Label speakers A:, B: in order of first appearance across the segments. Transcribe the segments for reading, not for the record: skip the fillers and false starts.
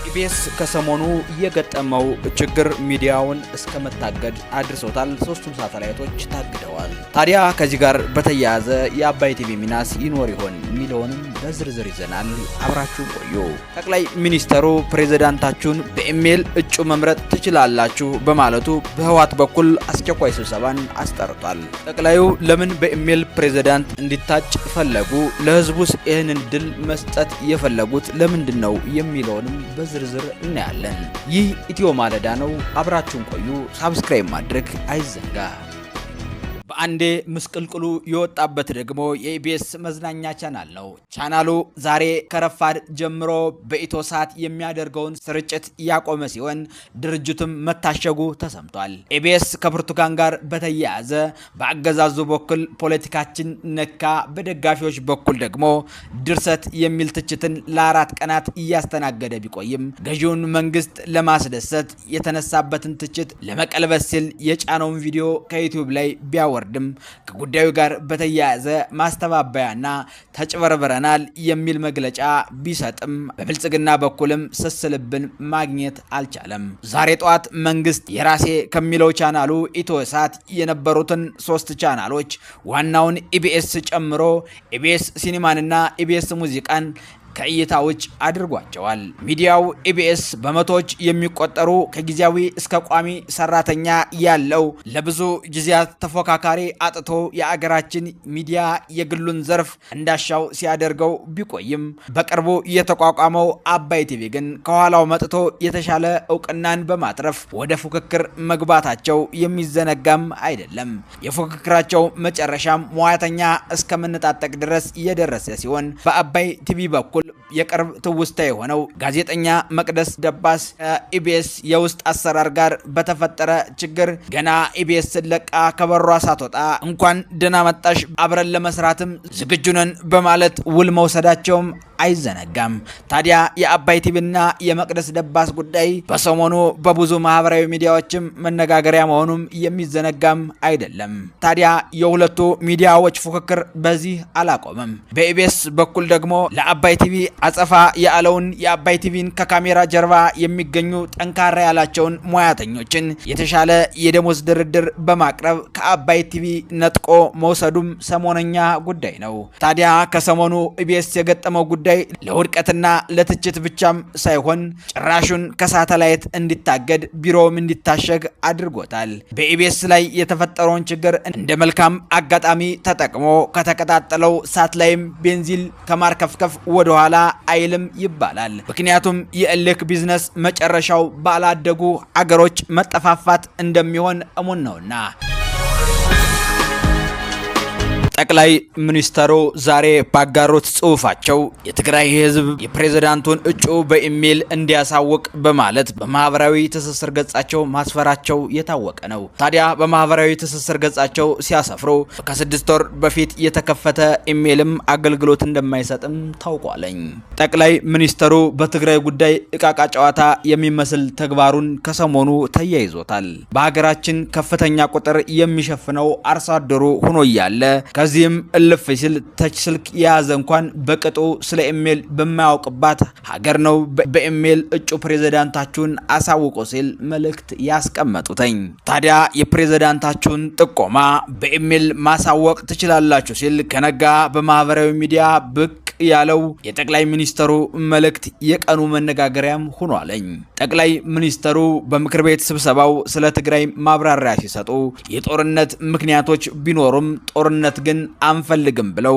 A: ኢቢኤስ ከሰሞኑ የገጠመው ችግር ሚዲያውን እስከ መታገድ አድርሶታል። ሶስቱም ሳተላይቶች ታግደዋል። ታዲያ ከዚህ ጋር በተያያዘ የአባይ ቲቪ ሚናስ ይኖር ይሆን የሚለውንም በዝርዝር ይዘናል። አብራችሁ ቆዩ። ጠቅላይ ሚኒስተሩ ፕሬዝዳንታችሁን በኢሜል እጩ መምረጥ ትችላላችሁ በማለቱ በህወሓት በኩል አስቸኳይ ስብሰባን አስጠርቷል። ጠቅላዩ ለምን በኢሜል ፕሬዝዳንት እንዲታጭ ፈለጉ? ለህዝቡስ ይህንን ድል መስጠት የፈለጉት ለምንድን ነው የሚለውንም በዝርዝር እናያለን። ይህ ኢትዮ ማለዳ ነው። አብራችሁን ቆዩ። ሳብስክራይብ ማድረግ አይዘንጋ። በአንዴ ምስቅልቅሉ የወጣበት ደግሞ የኢቢኤስ መዝናኛ ቻናል ነው። ቻናሉ ዛሬ ከረፋድ ጀምሮ በኢትዮሳት የሚያደርገውን ስርጭት ያቆመ ሲሆን ድርጅቱም መታሸጉ ተሰምቷል። ኢቢኤስ ከብርቱካን ጋር በተያያዘ በአገዛዙ በኩል ፖለቲካችን ነካ፣ በደጋፊዎች በኩል ደግሞ ድርሰት የሚል ትችትን ለ4 ቀናት እያስተናገደ ቢቆይም ገዢውን መንግስት ለማስደሰት የተነሳበትን ትችት ለመቀልበስ ሲል የጫነውን ቪዲዮ ከዩቲዩብ ላይ ቢያወርድም ከጉዳዩ ጋር በተያያዘ ማስተባበያና ተጭበርብረናል የሚል መግለጫ ቢሰጥም በብልጽግና በኩልም ስስልብን ማግኘት አልቻለም። ዛሬ ጠዋት መንግስት የራሴ ከሚለው ቻናሉ ኢትዮሳት የነበሩትን 3 ቻናሎች ዋናውን ኢቢኤስ ጨምሮ ኢቢኤስ ሲኒማንና ኢቢኤስ ሙዚቃን ከእይታ ውጭ አድርጓቸዋል። ሚዲያው ኢቢኤስ በመቶዎች የሚቆጠሩ ከጊዜያዊ እስከ ቋሚ ሰራተኛ ያለው ለብዙ ጊዜያት ተፎካካሪ አጥቶ የአገራችን ሚዲያ የግሉን ዘርፍ እንዳሻው ሲያደርገው ቢቆይም በቅርቡ የተቋቋመው አባይ ቲቪ ግን ከኋላው መጥቶ የተሻለ እውቅናን በማትረፍ ወደ ፉክክር መግባታቸው የሚዘነጋም አይደለም። የፉክክራቸው መጨረሻም ሙያተኛ እስከምንጣጠቅ ድረስ እየደረሰ ሲሆን በአባይ ቲቪ በኩል የቅርብ ትውስታ የሆነው ጋዜጠኛ መቅደስ ደባስ ኢቢኤስ የውስጥ አሰራር ጋር በተፈጠረ ችግር ገና ኢቢኤስ ለቃ ከበሯ ሳትወጣ እንኳን ደህና መጣሽ አብረን ለመስራትም ዝግጁ ነን በማለት ውል መውሰዳቸውም አይዘነጋም። ታዲያ የአባይ ቲቪና የመቅደስ ደባስ ጉዳይ በሰሞኑ በብዙ ማህበራዊ ሚዲያዎችም መነጋገሪያ መሆኑም የሚዘነጋም አይደለም። ታዲያ የሁለቱ ሚዲያዎች ፉክክር በዚህ አላቆመም። በኢቢኤስ በኩል ደግሞ ለአባይ ቲቪ አጸፋ ያለውን የአባይ ቲቪን ከካሜራ ጀርባ የሚገኙ ጠንካራ ያላቸውን ሙያተኞችን የተሻለ የደሞዝ ድርድር በማቅረብ ከአባይ ቲቪ ነጥቆ መውሰዱም ሰሞነኛ ጉዳይ ነው። ታዲያ ከሰሞኑ ኢቢኤስ የገጠመው ጉዳይ ለውድቀትና ለትችት ብቻም ሳይሆን ጭራሹን ከሳተላይት እንዲታገድ ቢሮውም እንዲታሸግ አድርጎታል። በኢቢኤስ ላይ የተፈጠረውን ችግር እንደ መልካም አጋጣሚ ተጠቅሞ ከተቀጣጠለው ሳት ላይም ቤንዚል ከማርከፍከፍ ወደኋላ አይልም ይባላል። ምክንያቱም የእልክ ቢዝነስ መጨረሻው ባላደጉ አገሮች መጠፋፋት እንደሚሆን እሙን ነውና። ጠቅላይ ሚኒስተሩ ዛሬ ባጋሩት ጽሑፋቸው የትግራይ ህዝብ የፕሬዝዳንቱን እጩ በኢሜል እንዲያሳውቅ በማለት በማህበራዊ ትስስር ገጻቸው ማስፈራቸው የታወቀ ነው። ታዲያ በማህበራዊ ትስስር ገጻቸው ሲያሰፍሩ ከ6 ወር በፊት የተከፈተ ኢሜልም አገልግሎት እንደማይሰጥም ታውቋለኝ። ጠቅላይ ሚኒስተሩ በትግራይ ጉዳይ እቃቃ ጨዋታ የሚመስል ተግባሩን ከሰሞኑ ተያይዞታል። በሀገራችን ከፍተኛ ቁጥር የሚሸፍነው አርሶ አደሩ ሆኖ እያለ ከዚህም እልፍ ሲል ተች ስልክ የያዘ እንኳን በቅጡ ስለ ኢሜል በማያውቅባት ሀገር ነው በኢሜል እጩ ፕሬዝዳንታችሁን አሳውቁ ሲል መልእክት ያስቀመጡትኝ። ታዲያ የፕሬዝዳንታችሁን ጥቆማ በኢሜል ማሳወቅ ትችላላችሁ ሲል ከነጋ በማህበራዊ ሚዲያ ብቅ ያለው የጠቅላይ ሚኒስተሩ መልእክት የቀኑ መነጋገሪያም ሆኗለኝ። ጠቅላይ ሚኒስተሩ በምክር ቤት ስብሰባው ስለ ትግራይ ማብራሪያ ሲሰጡ የጦርነት ምክንያቶች ቢኖሩም ጦርነት ግን አንፈልግም ብለው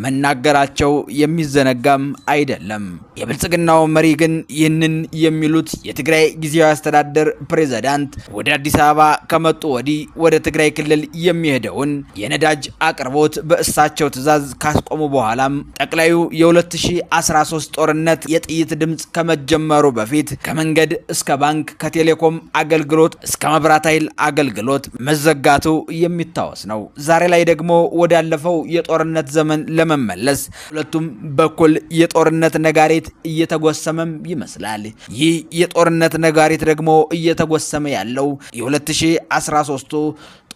A: መናገራቸው የሚዘነጋም አይደለም። የብልጽግናው መሪ ግን ይህንን የሚሉት የትግራይ ጊዜያዊ አስተዳደር ፕሬዝዳንት ወደ አዲስ አበባ ከመጡ ወዲህ ወደ ትግራይ ክልል የሚሄደውን የነዳጅ አቅርቦት በእሳቸው ትዕዛዝ ካስቆሙ በኋላም ጠቅላዩ የ2013 ጦርነት የጥይት ድምጽ ከመጀመሩ በፊት ከመንገድ እስከ ባንክ ከቴሌኮም አገልግሎት እስከ መብራት ኃይል አገልግሎት መዘጋቱ የሚታወስ ነው። ዛሬ ላይ ደግሞ ወዳለፈው የጦርነት ዘመን ለመመለስ ሁለቱም በኩል የጦርነት ነጋሪት እየተጎሰመም ይመስላል። ይህ የጦርነት ነጋሪት ደግሞ እየተጎሰመ ያለው የ2013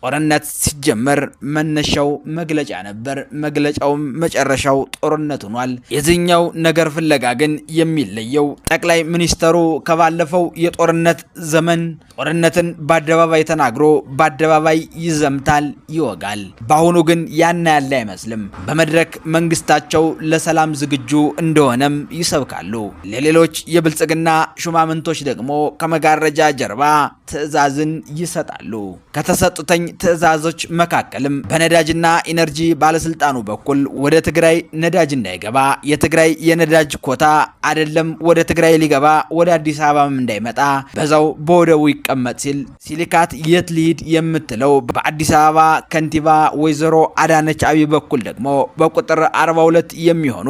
A: ጦርነት ሲጀመር መነሻው መግለጫ ነበር፣ መግለጫውም መጨረሻው ጦርነት ሆኗል። የዚህኛው ነገር ፍለጋ ግን የሚለየው ጠቅላይ ሚኒስተሩ ከባለፈው የጦርነት ዘመን ጦርነትን በአደባባይ ተናግሮ በአደባባይ ይዘምታል፣ ይወጋል። በአሁኑ ግን ያና ያለ አይመስልም። በመድረክ መንግስታቸው ለሰላም ዝግጁ እንደሆነም ይሰብካሉ። ለሌሎች የብልጽግና ሹማምንቶች ደግሞ ከመጋረጃ ጀርባ ትዕዛዝን ይሰጣሉ። ከተሰጡተኝ ትዕዛዞች መካከልም በነዳጅና ኢነርጂ ባለስልጣኑ በኩል ወደ ትግራይ ነዳጅ እንዳይገባ፣ የትግራይ የነዳጅ ኮታ አይደለም ወደ ትግራይ ሊገባ ወደ አዲስ አበባም እንዳይመጣ በዛው በወደቡ ይቀመጥ ሲል ሲሊካት የት ሊሂድ የምትለው በአዲስ አበባ ከንቲባ ወይዘሮ አዳነች አቤቤ በኩል ደግሞ በቁጥር 42 የሚሆኑ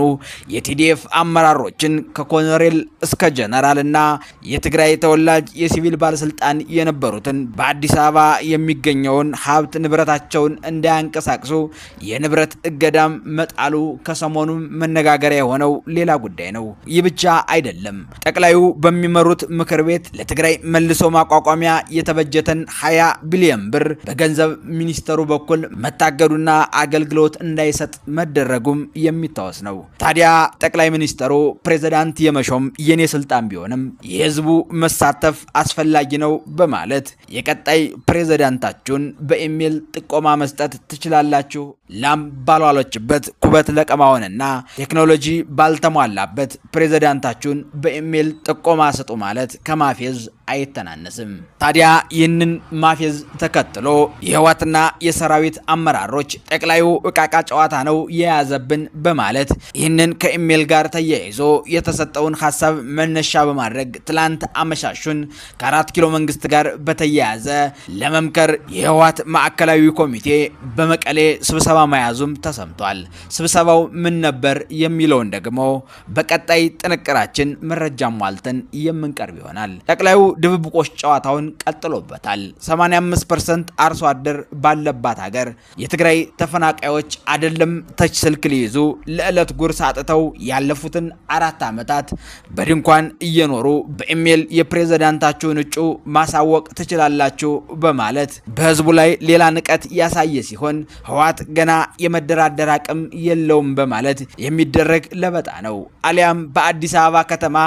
A: የቲዲኤፍ አመራሮችን ከኮሎኔል እስከ ጀነራል እና የትግራይ ተወላጅ የሲቪል ባለስልጣን የነበሩትን በአዲስ አበባ የሚገኘውን ሀብት ንብረታቸውን እንዳያንቀሳቅሱ የንብረት እገዳም መጣሉ ከሰሞኑም መነጋገሪያ የሆነው ሌላ ጉዳይ ነው። ይህ ብቻ አይደለም። ጠቅላዩ በሚመሩት ምክር ቤት ለትግራይ መልሶ ማቋቋሚያ የተበጀተን 20 ቢሊዮን ብር በገንዘብ ሚኒስተሩ በኩል መታገዱና አገልግሎት እንዳይሰጥ መደረጉም የሚታወስ ነው። ታዲያ ጠቅላይ ሚኒስተሩ ፕሬዝዳንት የመሾም የኔ ስልጣን ቢሆንም የህዝቡ መሳተፍ አስፈላጊ ነው በማለት የቀጣይ ፕሬዝዳንታችሁን በኢሜል ጥቆማ መስጠት ትችላላችሁ፣ ላም ባልዋለችበት ኩበት ለቀማውንና ቴክኖሎጂ ባልተሟላበት ፕሬዝዳንታችሁን በኢሜል ጥቆማ ስጡ ማለት ከማፌዝ አይተናነስም። ታዲያ ይህንን ማፌዝ ተከትሎ የህወሓትና የሰራዊት አመራሮች ጠቅላዩ እቃቃ ጨዋታ ነው የያዘብን በማለት ይህንን ከኢሜል ጋር ተያይዞ የተሰጠውን ሀሳብ መነሻ በማድረግ ትላንት አመሻሹን ከ4 ኪሎ መንግስት ጋር በተያያዘ ለመምከር የህወሓት ማዕከላዊ ኮሚቴ በመቀሌ ስብሰባ መያዙም ተሰምቷል። ስብሰባው ምን ነበር የሚለውን ደግሞ በቀጣይ ጥንቅራችን መረጃ ሟልተን የምንቀርብ ይሆናል። ጠቅላዩ ድብብቆሽ ጨዋታውን ቀጥሎበታል። 85% አርሶ አደር ባለባት ሀገር የትግራይ ተፈናቃዮች አይደለም ተች ስልክ ሊይዙ ለዕለት ጉርስ አጥተው ያለፉትን 4 ዓመታት በድንኳን እየኖሩ በኢሜል የፕሬዝዳንታችሁን እጩ ማሳወቅ ትችላላችሁ በማለት በህዝቡ ላይ ሌላ ንቀት ያሳየ ሲሆን ህወሓት ገና የመደራደር አቅም የለውም በማለት የሚደረግ ለበጣ ነው። አሊያም በአዲስ አበባ ከተማ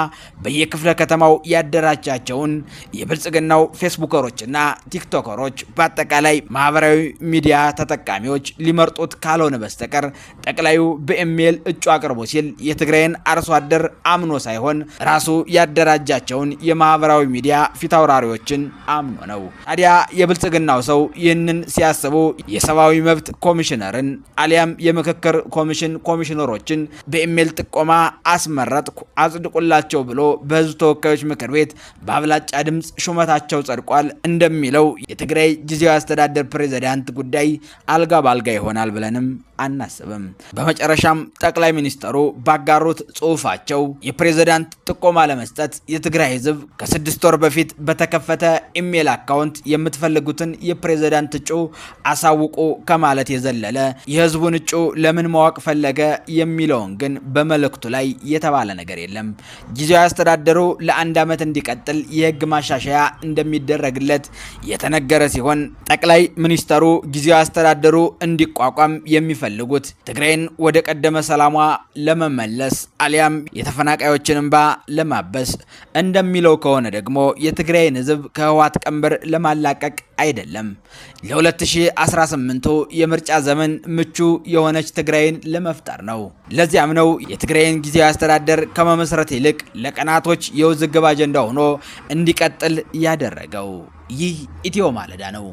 A: በየክፍለ ከተማው ያደራጃቸውን የብልጽግናው ፌስቡከሮችና ቲክቶከሮች በአጠቃላይ ማህበራዊ ሚዲያ ተጠቃሚዎች ሊመርጡት ካልሆነ በስተቀር ጠቅላዩ በኢሜል እጩ አቅርቦ ሲል የትግራይን አርሶ አደር አምኖ ሳይሆን ራሱ ያደራጃቸውን የማህበራዊ ሚዲያ ፊታውራሪዎችን አምኖ ነው። ታዲያ የብልጽግናው ሰው ይህንን ሲያስቡ የሰብአዊ መብት ኮሚሽነርን አሊያም የምክክር ኮሚሽን ኮሚሽነሮችን በኢሜል ጥቆማ አስመረጥኩ አጽድቁላቸው ብሎ በህዝብ ተወካዮች ምክር ቤት በአብላጫ ድምፅ ሹመታቸው ጸድቋል እንደሚለው የትግራይ ጊዜያዊ አስተዳደር ፕሬዝዳንት ጉዳይ አልጋ ባልጋ ይሆናል ብለንም አናስብም። በመጨረሻም ጠቅላይ ሚኒስተሩ ባጋሩት ጽሁፋቸው የፕሬዝዳንት ጥቆማ ለመስጠት የትግራይ ህዝብ ከ6 ወር በፊት በተከፈተ ኢሜል አካውንት የምትፈልጉትን የፕሬዝዳንት እጩ አሳውቁ ከማለት የዘለለ የህዝቡን እጩ ለምን ማወቅ ፈለገ የሚለውን ግን በመልእክቱ ላይ የተባለ ነገር የለም። ጊዜያዊ አስተዳደሩ ለአንድ ዓመት እንዲቀጥል የህግ ማሻሻያ እንደሚደረግለት የተነገረ ሲሆን ጠቅላይ ሚኒስተሩ ጊዜያዊ አስተዳደሩ እንዲቋቋም የሚፈልጉት ትግራይን ወደ ቀደመ ሰላሟ ለመመለስ አሊያም የተፈናቃዮችን እንባ ለማበስ እንደሚለው ከሆነ ደግሞ የትግራይን ህዝብ ከህወሓት ቀንበር ለማላቀቅ አይደለም። ለ2018 የምርጫ ዘመን ምቹ የሆነች ትግራይን ለመፍጠር ነው። ለዚያም ነው የትግራይን ጊዜያዊ አስተዳደር ከመመስረት ይልቅ ለቀናቶች የውዝግብ አጀንዳ ሆኖ እንዲቀጥል ያደረገው። ይህ ኢትዮ ማለዳ ነው።